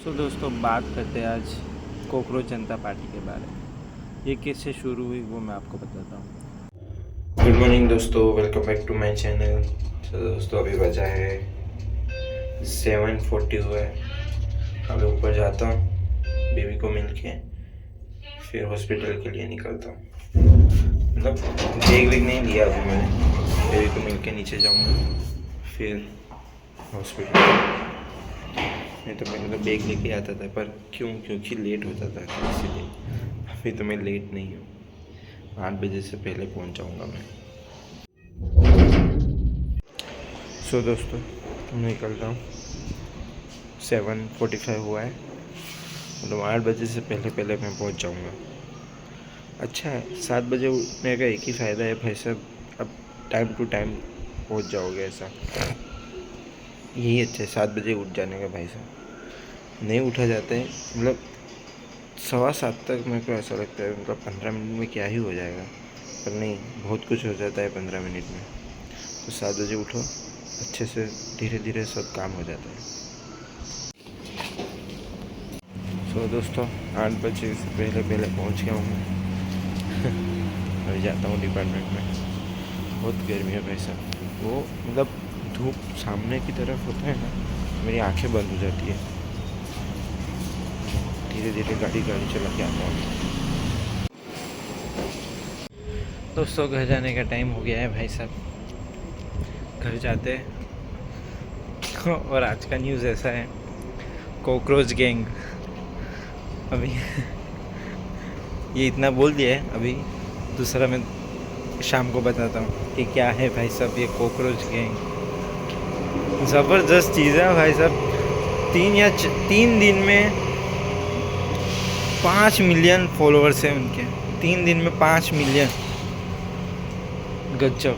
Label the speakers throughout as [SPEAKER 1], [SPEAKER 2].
[SPEAKER 1] तो दोस्तों बात करते हैं आज कॉकरोच जनता पार्टी के बारे में। ये कैसे शुरू हुई वो मैं आपको बताता हूँ।
[SPEAKER 2] गुड मॉर्निंग दोस्तों, welcome back to my channel. तो दोस्तों अभी बजा है 7:40 हुआ है। अभी ऊपर जाता हूँ, बेबी को मिल के फिर हॉस्पिटल के लिए निकलता हूँ। मतलब बैग वेग नहीं लिया अभी मैंने, बेबी को मिल के नीचे जाऊँगा फिर हॉस्पिटल। नहीं तो मैंने तो बैग लेके आता था, पर क्योंकि लेट होता था इसीलिए। अभी तो मैं लेट नहीं हूँ, 8 बजे से पहले पहुँच जाऊँगा मैं। सो दोस्तों मैं निकलता हूँ, 7:45 हुआ है, मतलब 8 बजे से पहले मैं पहुँच जाऊँगा। अच्छा है, 7 बजे उठने का एक ही फ़ायदा है भाई साहब, अब टाइम टू टाइम पहुँच जाओगे, ऐसा यही अच्छा है 7 बजे उठ जाने का भाई साहब। नहीं उठा जाता है, मतलब 7:15 तक मेरे को ऐसा लगता है, मतलब 15 मिनट में क्या ही हो जाएगा, पर नहीं, बहुत कुछ हो जाता है 15 मिनट में। तो 7 बजे उठो, अच्छे से धीरे धीरे सब काम हो जाता है। सो दोस्तों 8 बजे से पहले पहुंच गया हूँ मैं। अभी जाता हूँ डिपार्टमेंट में। बहुत गर्मी है भाई साहब, वो मतलब धूप सामने की तरफ होता है ना, मेरी आंखें बंद हो जाती है। धीरे धीरे गाड़ी चला के आता हूँ।
[SPEAKER 1] दोस्तों घर जाने का टाइम हो गया है भाई साहब, घर जाते हैं। और आज का न्यूज़ ऐसा है, कॉकरोच गैंग अभी ये इतना बोल दिया है। अभी दूसरा मैं शाम को बताता हूँ कि क्या है भाई साहब ये कॉकरोच गैंग। ज़बरदस्त चीज़ है भाई साहब। 3 दिन में 5 मिलियन फॉलोअर्स हैं उनके। 3 दिन में 5 मिलियन, गजब।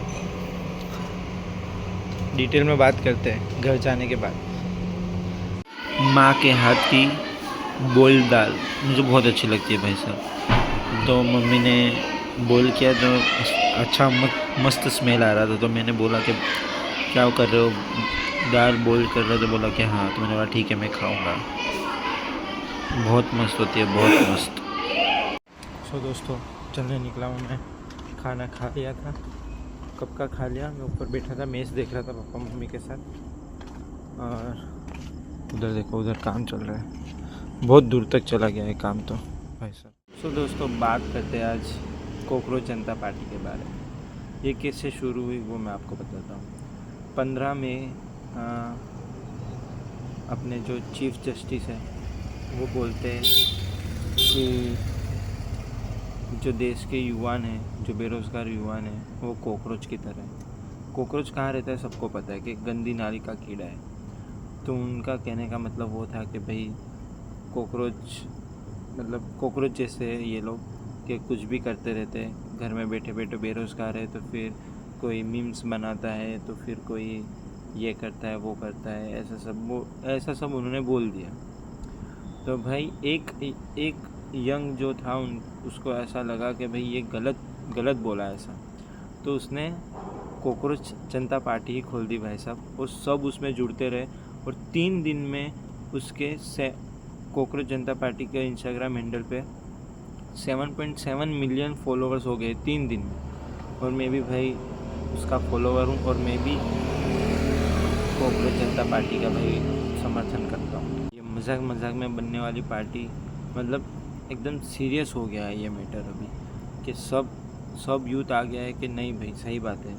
[SPEAKER 1] डिटेल में बात करते हैं घर जाने के बाद। माँ के हाथ की बॉइल्ड दाल मुझे बहुत अच्छी लगती है भाई साहब। तो मम्मी ने बॉईल किया तो अच्छा मस्त स्मेल आ रहा था, तो मैंने बोला कि क्या कर रहे हो, दाल बॉईल कर रहे हो? तो बोला कि हाँ। तो मैंने बोला ठीक है मैं खाऊंगा, बहुत मस्त होती है, बहुत मस्त। सो दोस्तों चलने निकला हूँ मैं। खाना खा लिया था, कब का खा लिया। मैं ऊपर बैठा था, मैच देख रहा था पापा मम्मी के साथ। और उधर देखो, उधर काम चल रहा है, बहुत दूर तक चला गया है काम तो भाई साहब। सो दोस्तों बात करते हैं आज कॉकरोच जनता पार्टी के बारे में। ये कैसे शुरू हुई वो मैं आपको बताता हूँ। 15 में अपने जो चीफ जस्टिस है वो बोलते हैं कि जो देश के युवा हैं, जो बेरोज़गार युवा हैं, वो कॉकरोच की तरह है। कॉकरोच कहाँ रहता है सबको पता है कि गंदी नाली का कीड़ा है। तो उनका कहने का मतलब वो था कि भाई कॉकरोच मतलब कॉकरोच जैसे है ये लोग, कि कुछ भी करते रहते हैं, घर में बैठे बैठे बेरोज़गार है, तो फिर कोई मीम्स बनाता है, तो फिर कोई ये करता है वो करता है, ऐसा सब उन्होंने बोल दिया। तो भाई एक यंग जो था उसको ऐसा लगा कि भाई ये गलत बोला ऐसा, तो उसने कॉकरोच जनता पार्टी ही खोल दी भाई साहब। और सब उसमें जुड़ते रहे, और 3 दिन में उसके कॉकरोच जनता पार्टी के इंस्टाग्राम हैंडल पे 7.7 मिलियन फॉलोअर्स हो गए 3 दिन में। और मैं भी भाई उसका फॉलोअर हूँ, और मैं भी कॉकरोच जनता पार्टी का भाई समर्थन करता हूँ। ये मजाक में बनने वाली पार्टी, मतलब एकदम सीरियस हो गया है ये मैटर अभी, कि सब यूथ आ गया है कि नहीं भाई सही बात है,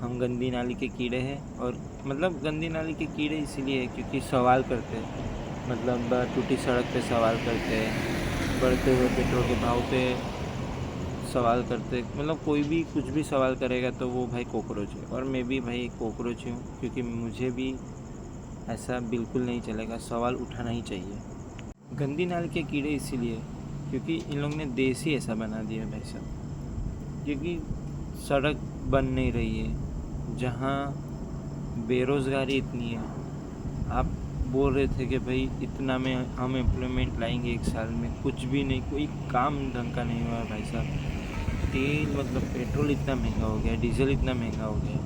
[SPEAKER 1] हम गंदी नाली के कीड़े हैं। और मतलब गंदी नाली के कीड़े इसीलिए है क्योंकि सवाल करते हैं, मतलब टूटी सड़क पे सवाल करते हैं, बढ़ते हुए पेट्रोल के भाव पे सवाल करते, मतलब कोई भी कुछ भी सवाल करेगा तो वो भाई कॉकरोच है। और मैं भी भाई कॉकरोच हूँ, क्योंकि मुझे भी ऐसा बिल्कुल नहीं चलेगा, सवाल उठाना ही चाहिए। गंदी नाली के कीड़े इसीलिए क्योंकि इन लोगों ने देश ही ऐसा बना दिया भाई साहब। क्योंकि सड़क बन नहीं रही है, जहाँ बेरोज़गारी इतनी है। आप बोल रहे थे कि भाई इतना में हम एम्प्लॉयमेंट लाएंगे 1 साल में, कुछ भी नहीं, कोई काम ढंग का नहीं हुआ है भाई साहब। तेल मतलब पेट्रोल इतना महंगा हो गया, डीजल इतना महंगा हो गया,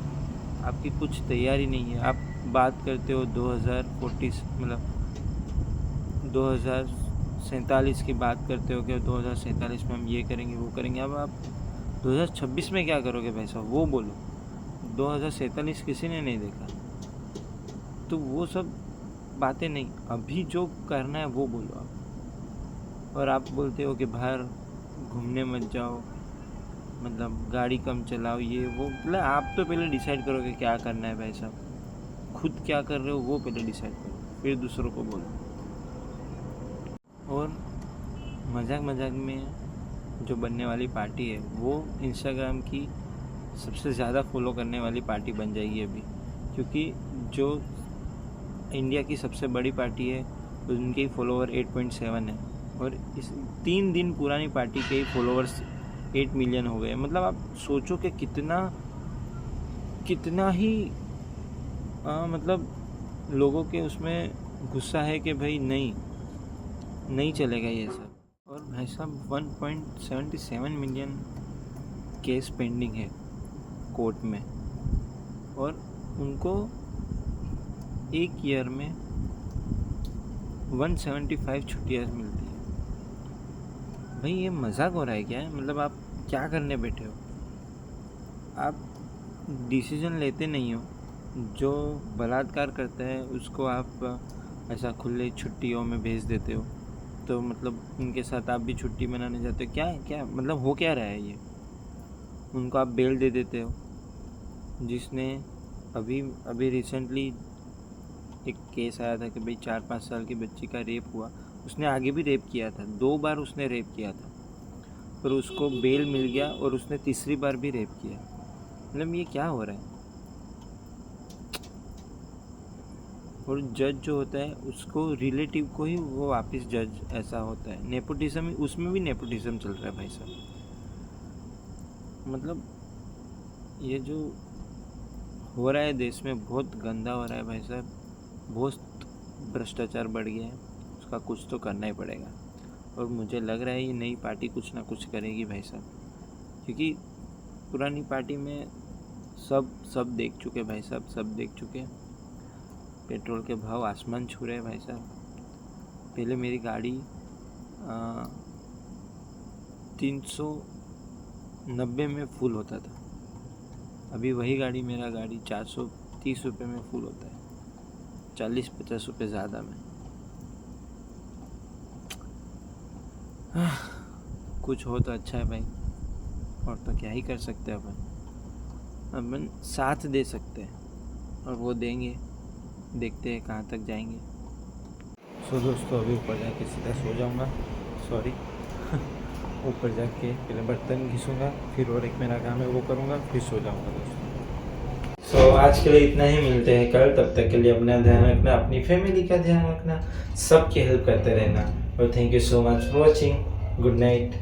[SPEAKER 1] आपकी कुछ तैयारी नहीं है। आप बात करते हो 2040 मतलब 2047 की बात करते हो कि 2047 में हम ये करेंगे वो करेंगे। अब आप 2026 में क्या करोगे भाई साहब वो बोलो। 2047 किसी ने नहीं देखा, तो वो सब बातें नहीं, अभी जो करना है वो बोलो आप। और आप बोलते हो कि बाहर घूमने मत जाओ, मतलब गाड़ी कम चलाओ, ये वो, मतलब आप तो पहले डिसाइड करो कि क्या करना है भाई साहब। खुद क्या कर रहे हो वो पहले डिसाइड करो, फिर दूसरों को बोलो। और मजाक मजाक में जो बनने वाली पार्टी है वो इंस्टाग्राम की सबसे ज़्यादा फॉलो करने वाली पार्टी बन जाएगी अभी, क्योंकि जो इंडिया की सबसे बड़ी पार्टी है उनके फॉलोवर 8.7 है, और इस 3 दिन पुरानी पार्टी के ही फॉलोअर्स 8 मिलियन हो गए। मतलब आप सोचो कि कितना ही मतलब लोगों के उसमें गुस्सा है कि भाई नहीं चलेगा ये सब। और भाई साहब 1.77 मिलियन केस पेंडिंग है कोर्ट में, और उनको एक ईयर में 175 छुट्टियाँ मिलती है। भाई ये मजाक हो रहा है क्या है? मतलब आप क्या करने बैठे हो? आप डिसीजन लेते नहीं हो। जो बलात्कार करता है उसको आप ऐसा खुले छुट्टियों में भेज देते हो, तो मतलब उनके साथ आप भी छुट्टी मनाने जाते हो। क्या मतलब हो क्या रहा है ये? उनको आप बेल दे देते हो। जिसने अभी रिसेंटली एक केस आया था कि भाई 4-5 साल की बच्ची का रेप हुआ, उसने आगे भी रेप किया था, 2 बार उसने रेप किया था, पर उसको बेल मिल गया और उसने तीसरी बार भी रेप किया। मतलब ये क्या हो रहा है? और जज जो होता है उसको रिलेटिव को ही वो वापस जज ऐसा होता है। नेपोटिज्म, उसमें भी नेपोटिज्म चल रहा है भाई साहब। मतलब ये जो हो रहा है देश में बहुत गंदा हो रहा है भाई साहब, बहुत भ्रष्टाचार बढ़ गया है, उसका कुछ तो करना ही पड़ेगा। और मुझे लग रहा है ये नई पार्टी कुछ ना कुछ करेगी भाई साहब, क्योंकि पुरानी पार्टी में सब देख चुके भाई साहब, सब देख चुके। पेट्रोल के भाव आसमान छू रहे हैं भाई साहब। पहले मेरी गाड़ी 390 में फुल होता था, अभी वही मेरा गाड़ी 430 रुपये में फुल होता है, 40-50 रुपये ज़्यादा में। कुछ हो तो अच्छा है भाई, और तो क्या ही कर सकते हैं अपन साथ दे सकते हैं, और वो देंगे, देखते हैं कहाँ तक जाएंगे। सो दोस्तों अभी ऊपर जाके सीधा सो जाऊँगा, सॉरी ऊपर जाके पहले बर्तन घिसूँगा, फिर और एक मेरा काम है वो करूँगा, फिर सो जाऊँगा दोस्तों। सो आज के लिए इतना ही, मिलते हैं कल। तब तक के लिए अपना ध्यान रखना, अपनी फैमिली का ध्यान रखना, सबकी हेल्प करते रहना, और thank you so much for watching. Good night.